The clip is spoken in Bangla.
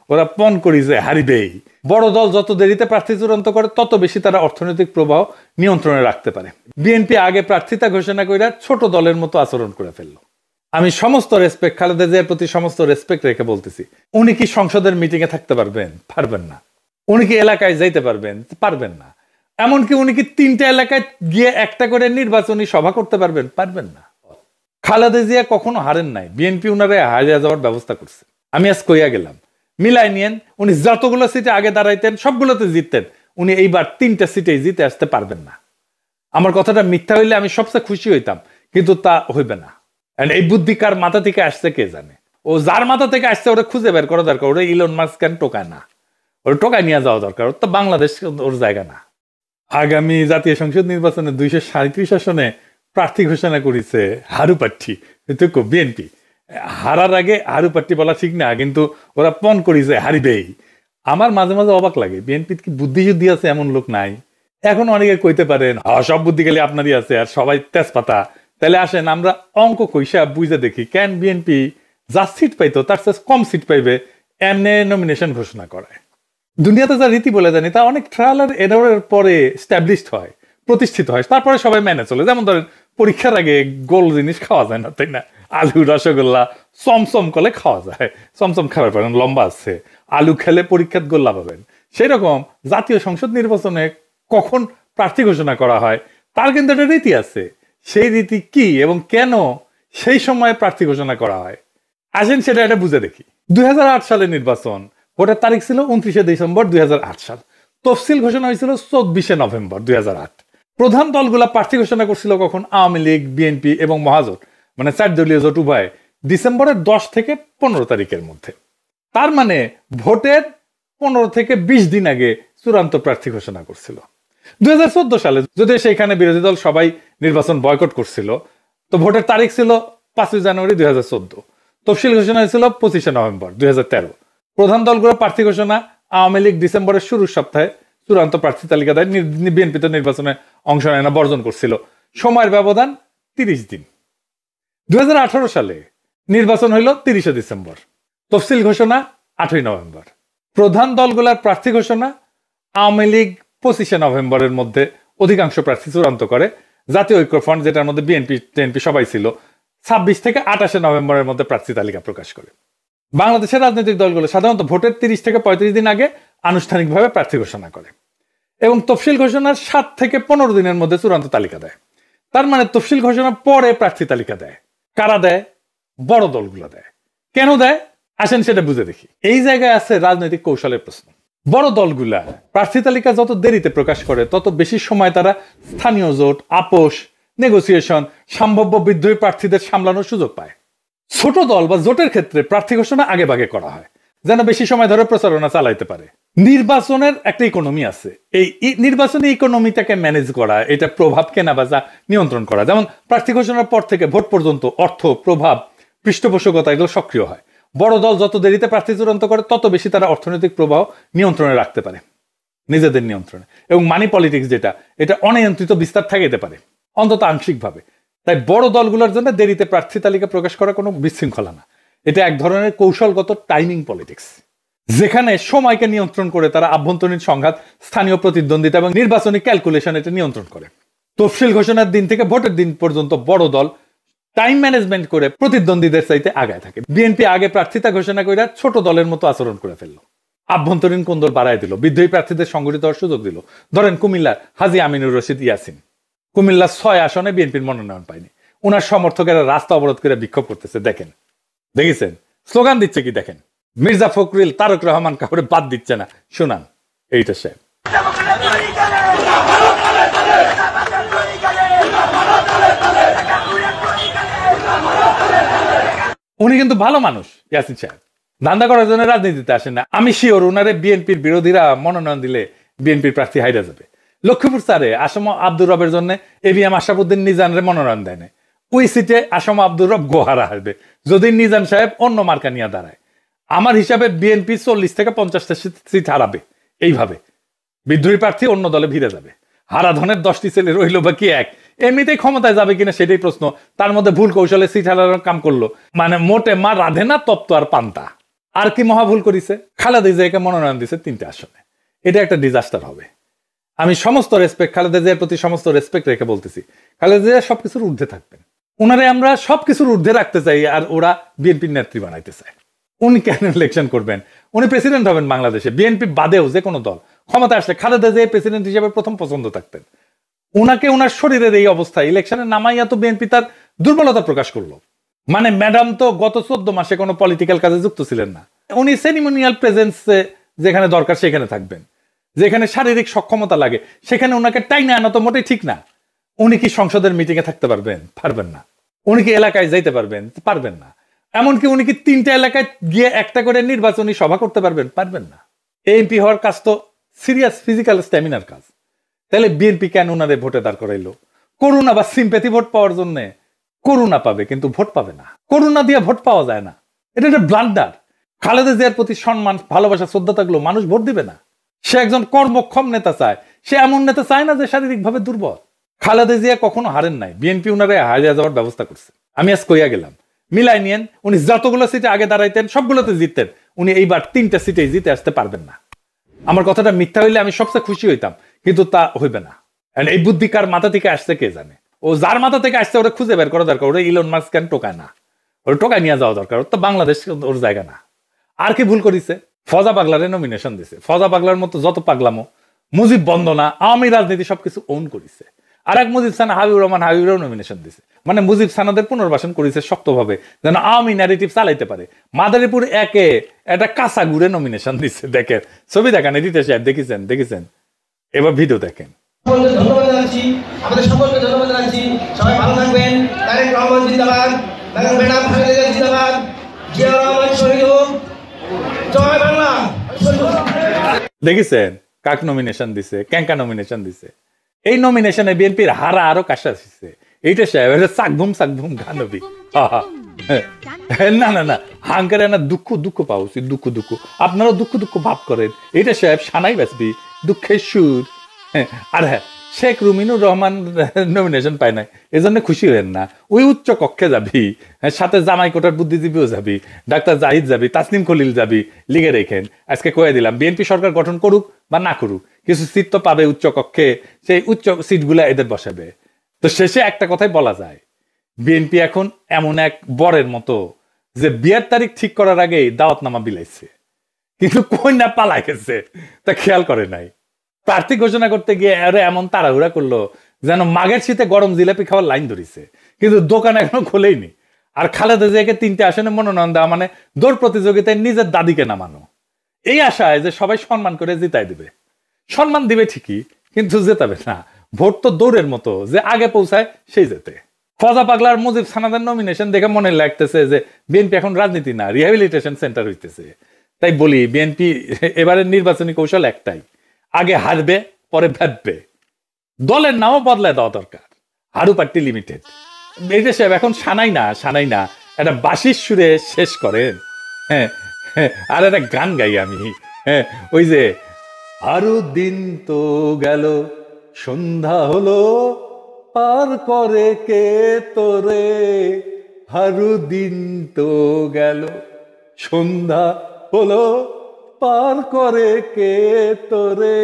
ওরা পণ করি যে হারিবেই। বড় দল যত দেরিতে প্রার্থী চূড়ান্ত করে তত বেশি তারা অর্থনৈতিক প্রবাহ নিয়ন্ত্রণে রাখতে পারে। বিএনপি আগে প্রার্থিতা ঘোষণা করে ছোট দলের মতো আচরণ করে ফেললো। আমি সমস্ত রেসপেক্ট, খালেদা জিয়ার প্রতি সমস্ত রেসপেক্ট রেখে বলতেছি, উনি কি সংসদের মিটিং এ থাকতে পারবেন? পারবেন না। উনি কি এলাকায় যাইতে পারবেন? পারবেন না। এমনকি উনি কি 3টা এলাকায় গিয়ে একটা করে নির্বাচনী সভা করতে পারবেন? পারবেন না। খালেদা জিয়া কখনো হারেন নাই, বিএনপি উনারে হারিয়ে যাওয়ার ব্যবস্থা করছে। আমি আজ কইয়া গেলাম, মিলাই নিয়েন, উনি যতগুলো সিটে আগে দাঁড়াইতেন সবগুলোতে জিততেন, উনি এইবার 3টা সিটেই জিতে আসতে পারবেন না। আমার কথাটা মিথ্যা হইলে আমি সবচেয়ে খুশি হইতাম, কিন্তু তা হইবে না। এই বুদ্ধি কার মাথা থেকে আসছে কে জানে। ও যার মাথা থেকে আসছে ওরা খুঁজে বের করা দরকার। ওরা ইলন মাস্ক কেন টোকায় না? ওর টোকায় নিয়ে যাওয়া দরকার। ওর তো বাংলাদেশ ওর জায়গা না। আগামী জাতীয় সংসদ নির্বাচনে 237 আসনে প্রার্থী ঘোষণা করেছে হারুপাঠি, বিএনপি। হারার আগে হারুপাঠি বলা ঠিক না, কিন্তু ওরা পণ করেছে হারিবেই। আমার মাঝে মাঝে অবাক লাগে, বিএনপি কি বুদ্ধি যুদ্ধি আছে এমন লোক নাই? এখন অনেকে কইতে পারেন সব বুদ্ধি গেলে আপনারই আছে আর সবাই তেজপাতা। তাহলে আসেন আমরা অঙ্ক কইসা বুঝে দেখি, কেন বিএনপি যা সিট পাইতো তার চেয়ে কম সিট পাইবে এমনি নমিনেশন ঘোষণা করায়। দুনিয়াতে যা রীতি বলে জানি তা অনেক ট্রায়াল আর এররের পরে স্ট্যাবলিশড হয়, প্রতিষ্ঠিত হয়, তারপরে সবাই মেনে চলে। যেমন ধরেন পরীক্ষার আগে গোল জিনিস খাওয়া যায় না, তাই না? আলু রসগোল্লা চমচম করলে খাওয়া যায়, চমচম খাবার পারেন, লম্বা আছে, আলু খেলে পরীক্ষাত গোল্লা পাবেন। সেই রকম জাতীয় সংসদ নির্বাচনে কখন প্রার্থী ঘোষণা করা হয় তার কিন্তু একটা রীতি আছে। সেই রীতি কি এবং কেন সেই সময়ে প্রার্থী ঘোষণা করা হয়, আসেন সেটা এটা বুঝে দেখি। 2008 সালের নির্বাচন, ভোটের তারিখ ছিল 29শে ডিসেম্বর 2008 সাল। তফসিল ঘোষণা হয়েছিল 24শে নভেম্বর 2008। প্রধান দলগুলা প্রার্থী ঘোষণা করছিল কখন? আওয়ামী লীগ, বিএনপি এবং মহাজোট, মানে 4 দলীয় জোট উভয়, ডিসেম্বরের 10 থেকে 15 তারিখের মধ্যে। তার মানে ভোটের 15 থেকে 20 দিন আগে চূড়ান্ত প্রার্থী ঘোষণা করছিল। 2014 সালে যদি সেখানে বিরোধী দল সবাই নির্বাচন বয়কট করছিল, তো ভোটের তারিখ ছিল 5 জানুয়ারি 2014। তফসিল ঘোষণা হয়েছিল 25শে নভেম্বর 2013। প্রধান দলগুলো প্রার্থী ঘোষণা, আওয়ামী লীগ ডিসেম্বরের শুরুর সপ্তাহে চূড়ান্ত প্রার্থী তালিকা দেয়। বিএনপি তো নির্বাচনে অংশ নেয় না, বর্জন করছিল। সময়ের ব্যবধান 30 দিন। 2018 সালে নির্বাচন হইল 30শে ডিসেম্বর, তফসিল ঘোষণা 8ই নভেম্বর। প্রধান দলগুলার প্রার্থী ঘোষণা, আওয়ামী লীগ 25শে নভেম্বরের মধ্যে অধিকাংশ প্রার্থী চূড়ান্ত করে। জাতীয় ঐক্যফ্রন্ট, যেটার মধ্যে বিএনপি টিএনপি সবাই ছিল, 26 থেকে 28শে নভেম্বরের মধ্যে প্রার্থী তালিকা প্রকাশ করে। বাংলাদেশের রাজনৈতিক দলগুলো সাধারণত ভোটের 30 থেকে 35 দিন আগে আনুষ্ঠানিকভাবে প্রার্থী ঘোষণা করে এবং তফসিল ঘোষণার 7 থেকে 15 দিনের মধ্যে চূড়ান্ত তালিকা দেয়। তার মানে তফসিল ঘোষণার পরে প্রার্থী তালিকা দেয়। কারা দেয়? বড় দলগুলো দেয়। কেন দেয়? আসেন সেটা বুঝে দেখি। এই জায়গায় আছে রাজনৈতিক কৌশলের প্রশ্ন। বড় দলগুলা প্রার্থী তালিকা যত দেরিতে প্রকাশ করে তত বেশি সময় তারা স্থানীয় জোট, আপোষ, নেগোসিয়েশন, সম্ভাব্য বিদ্রোহী প্রার্থীদের সামলানোর সুযোগ পায়। ছোট দল বা জোটের ক্ষেত্রে প্রার্থী ঘোষণা আগে ভাগে করা হয়, যেন বেশি সময় ধরে প্রচারণা চালাইতে পারে। নির্বাচনের একটা ইকোনমি আছে, এই নির্বাচনী ইকোনমিটাকে ম্যানেজ করা, এটা প্রভাব কেনাবেচা নিয়ন্ত্রণ করা। যেমন প্রার্থী ঘোষণার পর থেকে ভোট পর্যন্ত অর্থ, প্রভাব, পৃষ্ঠপোষকতা এগুলো সক্রিয় হয়। বড় দল যত দেরিতে প্রার্থী চূড়ান্ত করে তত বেশি তারা অর্থনৈতিক প্রবাহ নিয়ন্ত্রণে রাখতে পারে, নিজেদের নিয়ন্ত্রণে। এবং মানি পলিটিক্স যেটা, এটা অনিয়ন্ত্রিত বিস্তার থাকতে পারে, অন্তত আংশিকভাবে। তাই বড় দলগুলোর জন্য দেরিতে প্রার্থী তালিকা প্রকাশ করা কোনো বিশৃঙ্খলা না, এটা এক ধরনের কৌশলগত টাইমিং পলিটিক্স, যেখানে সময়কে নিয়ন্ত্রণ করে তারা আভ্যন্তরীণ সংঘাত, স্থানীয় প্রতিদ্বন্দ্বিতা এবং নির্বাচনী ক্যালকুলেশন এটা নিয়ন্ত্রণ করে। তফসিল ঘোষণার দিন থেকে ভোটের দিন পর্যন্ত বড় দল টাইম ম্যানেজমেন্ট করে প্রতিদ্বন্দ্বীদের চাইতে আগায় থাকে। বিএনপি আগে প্রার্থিতা ঘোষণা করে ছোট দলের মতো আচরণ করে ফেললো, আভ্যন্তরীণ কোন্দল বাড়ায় দিল, বিদ্রোহী প্রার্থীদের সংগঠিত হওয়ার সুযোগ দিল। ধরেন কুমিল্লার হাজী আমিনুর রশিদ ইয়াসিন, কুমিল্লার 6 আসনে বিএনপির মনোনয়ন পায়নি। ওনার সমর্থকেরা রাস্তা অবরোধ করে বিক্ষোভ করতেছে, দেখেন, দেখেছেন, স্লোগান দিচ্ছে কি দেখেন। মির্জা ফখরুল, তারক রহমান কাউরে বাদ দিচ্ছে না, শোনান এইটা সাহেব। উনি কিন্তু ভালো মানুষ, ইয়াসিন সাহেব, ধান্দা করার জন্য রাজনীতিতে আসেন না। আমি শিওর উনারে বিএনপির বিরোধীরা মনোনয়ন দিলে বিএনপির প্রার্থী হাইরা যাবে। লক্ষ্মীপুর স্যারে আসম আব্দুর রবের জন্য এবিএম আশরাফুদ্দিন নিজানরে মনোনয়ন দেয় না, ওই সিটে আসম আব্দুর রব গোহারা হারবে যদি নিজান সাহেব অন্য মার্কা নিয়ে দাঁড়ায়। আমার হিসাবে বিএনপি 40 থেকে 50টা সিট হারাবে। এইভাবে বিদ্রোহী প্রার্থী অন্য দলে ভিড়ে যাবে। হারাধনের 10টি ছেলে রইল বা কি এক, এমনিতেই ক্ষমতায় যাবে কিনা সেটাই প্রশ্ন। তার মধ্যে ভুল কৌশলে সিট হারানোর কাম করলো, মানে মোটে মা রাধে না তপ্ত আর পান্তা। আর কি মহাভুল করিছে, খালেদা জিয়াকে মনোনয়ন দিছে 3টে আসনে। এটা একটা ডিজাস্টার হবে। আমি সমস্ত রেসপেক্ট, খালেদা জিয়ার প্রতি সমস্ত রেসপেক্ট রেখে বলতেছি, খালেদা জিয়া সবকিছুর ঊর্ধ্বে থাকবেন। ওনারে আমরা সবকিছুর ঊর্ধ্বে রাখতে চাই, আর ওরা বিএনপির নেত্রী বানাইতে চায়। উনি কেন ইলেকশন করবেন? উনি প্রেসিডেন্ট হবেন বাংলাদেশে, বিএনপি বাদেও যে কোনো দল ক্ষমতা আসলে খালেদা জিয়া প্রেসিডেন্ট হিসেবে প্রথম পছন্দ থাকতেন। ওনাকে ওনার শরীরের এই অবস্থা ইলেকশনে নামাইয়া তো বিএনপি তার দুর্বলতা প্রকাশ করলো। মানে ম্যাডাম তো গত 14 মাসে কোনো পলিটিক্যাল কাজে যুক্ত ছিলেন না। উনি সেরিমোনিয়াল প্রেজেন্সে যেখানে দরকার সেখানে থাকবেন, যেখানে শারীরিক সক্ষমতা লাগে সেখানে ওনাকে টাইনে আনা তো মোটেই ঠিক না। উনি কি সংসদের মিটিং এ থাকতে পারবেন? পারবেন না। উনি কি এলাকায় যাইতে পারবেন? পারবেন না। এমনকি উনি কি 3টা এলাকায় গিয়ে একটা করে নির্বাচনী সভা করতে পারবেন? পারবেন না। এমপি হওয়ার কাজ তো সিরিয়াস ফিজিক্যাল স্ট্যামিনার কাজ। তাহলে বিএনপি কেন ওনারে ভোটে দাঁড় করাইলো? করুণা বা সিম্প্যাথি ভোট পাওয়ার জন্য? করুণা পাবে কিন্তু ভোট পাবে না। করুণা দিয়ে ভোট পাওয়া যায় না, এটা একটা ব্লান্ডার। খালেদা জিয়ার প্রতি সম্মান, ভালোবাসা, শ্রদ্ধা থাকলেও মানুষ ভোট দিবে না। সে একজন কর্মক্ষম নেতা চায়, সে এমন নেতা চায় না যে শারীরিকভাবে দুর্বল। খালেদা জিয়া কখনো হারেন নাই, বিএনপি উনারে হারিয়ে যাওয়ার ব্যবস্থা করছে। আমি আজ কইয়া গেলাম, মিলাই নিয়েন, উনি যতগুলো সিটে আগে দাঁড়াইতেন সবগুলোতে জিততেন, উনি এইবার 3টা সিটে জিতে আসতে পারবেন না। আমার কথাটা মিথ্যা হইলে আমি সবচেয়ে খুশি হইতাম, কিন্তু তা হইবে না। এই বুদ্ধি কার মাথা থেকে আসছে কে জানে। ও যার মাথা থেকে আসছে ওরা খুঁজে বের করা দরকার। ওরা ইলন মাস্ক কেন টোকায় না? ওর টোকায় নিয়ে যাওয়া দরকার। ওর তো বাংলাদেশ ওর জায়গা না। আর কি ভুল করিছে? ফজা পাগলারে নমিনেশন দিছে। ফজা পাগলার মতো যত পাগলামো, মুজিব বন্দনা, আওয়ামী রাজনীতি সবকিছু ওন করিছে। আর এক মুজিব সানা হাবিবুর রহমান, হাবিবুরও নমিনেশন দিছে। মানে মুজিব সানাদের পুনর্বাসন করেছে শক্তভাবে, যেন আওয়ামী ন্যারেটিভ চালাইতে পারে। মাদারীপুর একে একটা কাঁচা গুড়ে নমিনেশন দিছে। দেখেন ছবি, দেখান এডিটর সাহেব, দেখেছেন। এবার ভিডিও দেখেন। ধন্যবাদ জানাচ্ছি, আমাদের সকলকে ধন্যবাদ জানাচ্ছি। সবাই ভালো থাকবেন। তারেক রহমান জিন্দাবাদ, ম্যাডাম খালেদা জিয়া জিন্দাবাদ, জিয়া রহমান শহীদ হোক, জয় বাংলা। দেখেছেন কাক নমিনেশন দিছে, ক্যাঙ্কা নমিনেশন দিছে। এই নমিনেশনে বিএনপির হারা আরো কাশা দিচ্ছে। এইটা সাহেব সাকভুম গানবি। না হাঙ্কারে না দুঃখ পাওয়া উচিত। দুঃখ আপনারাও দুঃখ ভাব করেন। এইটা সাহেব সানাই বাঁচবি, দুঃখের সুর। আর হ্যাঁ, শেখ রুমিনুর রহমান নমিনেশন পায় নাই, এজন্য খুশি হবেন না। ওই উচ্চ কক্ষে যাবি, সাথে জামাই কোটার বুদ্ধিজীবীও যাবি, ডাক্তার জাহিদ যাবি, তাসনিম খলিল যাবি, লিগে রেখেন। আজকে কয়ে দিলাম, বিএনপি সরকার গঠন করুক বা না করুক, কিছু সিট তো পাবে উচ্চ কক্ষে, সেই উচ্চ সিটগুলা এদের বসাবে। তো শেষে একটা কথাই বলা যায়, বিএনপি এখন এমন এক বরের মতো যে বিয়ের তারিখ ঠিক করার আগেই দাওয়াতনামা বিলাইছে, কিন্তু কই না পালাই গেছে তা খেয়াল করে নাই। প্রার্থী ঘোষণা করতে গিয়ে আরে এমন তাড়াহুড়া করলো যেন মাঘের শীতে গরম জিলাপি খাওয়ার লাইন ধরিছে, কিন্তু দোকান এখনো খোলেইনি। আর খালেদা জিয়াকে 3টে আসনে মনোনয়ন দেওয়া মানে দৌড় প্রতিযোগিতায় নিজের দাদিকে নামানো, এই আশায় যে সবাই সম্মান করে জিতাই দিবে। সম্মান দিবে ঠিকই, কিন্তু জেতাবে না। ভোট তো দৌড়ের মতো, যে আগে পৌঁছায় সেই জেতে। ফজা পাগলার মুজিব সানাদের নমিনেশন দেখে মনে লাগতেছে যে বিএনপি এখন রাজনীতি না, রিহ্যাবিলিটেশন সেন্টার হইতেছে। তাই বলি, বিএনপি এবারের নির্বাচনী কৌশল একটাই, আগে হারবে পরে ভাববে। দলের নামও বদলায় দেওয়া দরকার, হারু পার্টি লিমিটেড। এটা সাহেব এখন সানাই না একটা বাঁশির সুরে শেষ করেন। হ্যাঁ, আর একটা গান গাই আমি। হ্যাঁ, ওই যে আরো দিন তো গেল, সন্ধ্যা হলো, পার করে কে তোরে। হারু দিন তো গেল, সন্ধ্যা হলো, পার করে কে তোরে।